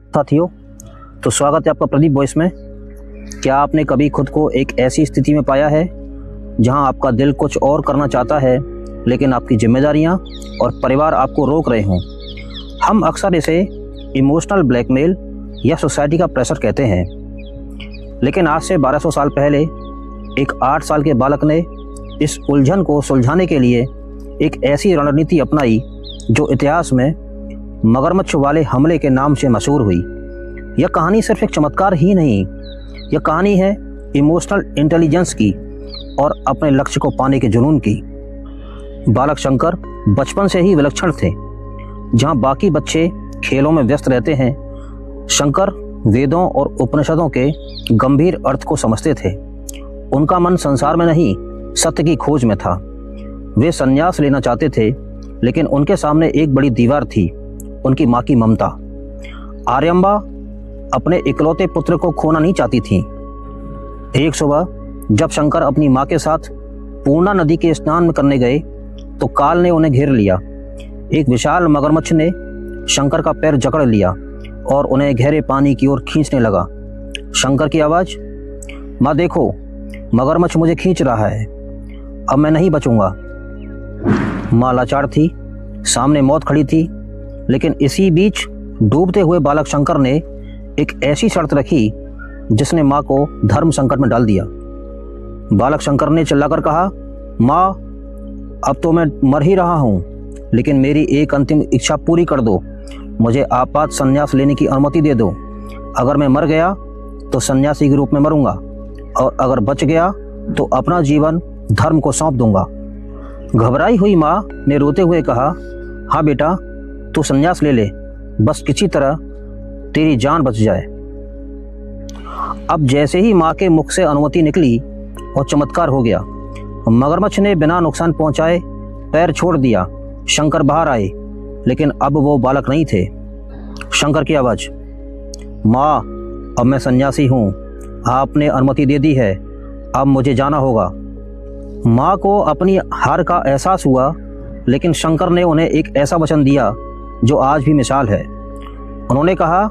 साथियों, तो स्वागत है आपका प्रदीप वॉइस में। क्या आपने कभी खुद को एक ऐसी स्थिति में पाया है जहां आपका दिल कुछ और करना चाहता है लेकिन आपकी जिम्मेदारियां और परिवार आपको रोक रहे हों? हम अक्सर इसे इमोशनल ब्लैकमेल या सोसाइटी का प्रेशर कहते हैं। लेकिन आज से 1200 साल पहले एक 8 साल के बालक ने इस उलझन को सुलझाने के लिए एक ऐसी रणनीति अपनाई जो इतिहास में मगरमच्छ वाले हमले के नाम से मशहूर हुई। यह कहानी सिर्फ एक चमत्कार ही नहीं, यह कहानी है इमोशनल इंटेलिजेंस की और अपने लक्ष्य को पाने के जुनून की। बालक शंकर बचपन से ही विलक्षण थे। जहां बाकी बच्चे खेलों में व्यस्त रहते हैं, शंकर वेदों और उपनिषदों के गंभीर अर्थ को समझते थे। उनका मन संसार में नहीं, सत्य की खोज में था। वे संन्यास लेना चाहते थे, लेकिन उनके सामने एक बड़ी दीवार थी, उनकी माँ की ममता। आर्यम्बा अपने इकलौते पुत्र को खोना नहीं चाहती थी। एक सुबह जब शंकर अपनी माँ के साथ पूर्णा नदी के स्नान करने गए तो काल ने उन्हें घेर लिया। एक विशाल मगरमच्छ ने शंकर का पैर जकड़ लिया और उन्हें गहरे पानी की ओर खींचने लगा। शंकर की आवाज, माँ देखो, मगरमच्छ मुझे खींच रहा है, अब मैं नहीं बचूंगा। माँ लाचार थी, सामने मौत खड़ी थी। लेकिन इसी बीच डूबते हुए बालक शंकर ने एक ऐसी शर्त रखी जिसने माँ को धर्म संकट में डाल दिया। बालक शंकर ने चिल्लाकर कहा, माँ अब तो मैं मर ही रहा हूँ, लेकिन मेरी एक अंतिम इच्छा पूरी कर दो। मुझे आपात संन्यास लेने की अनुमति दे दो। अगर मैं मर गया तो सन्यासी के रूप में मरूंगा, और अगर बच गया तो अपना जीवन धर्म को सौंप दूंगा। घबराई हुई माँ ने रोते हुए कहा, हाँ बेटा, तू संन्यास ले ले, बस किसी तरह तेरी जान बच जाए। अब जैसे ही माँ के मुख से अनुमति निकली और चमत्कार हो गया। मगरमच्छ ने बिना नुकसान पहुंचाए पैर छोड़ दिया। शंकर बाहर आए, लेकिन अब वो बालक नहीं थे। शंकर की आवाज, माँ अब मैं सन्यासी हूँ, आपने अनुमति दे दी है, अब मुझे जाना होगा। माँ को अपनी हार का एहसास हुआ, लेकिन शंकर ने उन्हें एक ऐसा वचन दिया जो आज भी मिसाल है। उन्होंने कहा,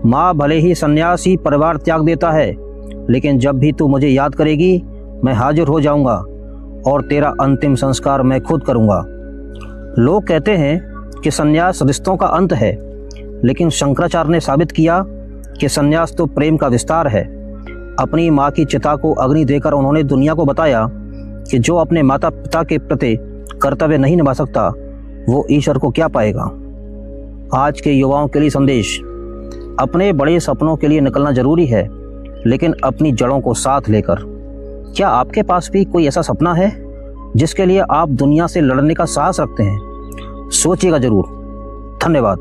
माँ भले ही सन्यासी परिवार त्याग देता है, लेकिन जब भी तू मुझे याद करेगी मैं हाजिर हो जाऊंगा और तेरा अंतिम संस्कार मैं खुद करूंगा। लोग कहते हैं कि सन्यास रिश्तों का अंत है, लेकिन शंकराचार्य ने साबित किया कि सन्यास तो प्रेम का विस्तार है। अपनी माँ की चिता को अग्नि देकर उन्होंने दुनिया को बताया कि जो अपने माता पिता के प्रति कर्तव्य नहीं निभा सकता वो ईश्वर को क्या पाएगा। आज के युवाओं के लिए संदेश, अपने बड़े सपनों के लिए निकलना जरूरी है, लेकिन अपनी जड़ों को साथ लेकर। क्या आपके पास भी कोई ऐसा सपना है जिसके लिए आप दुनिया से लड़ने का साहस रखते हैं? सोचिएगा जरूर। धन्यवाद।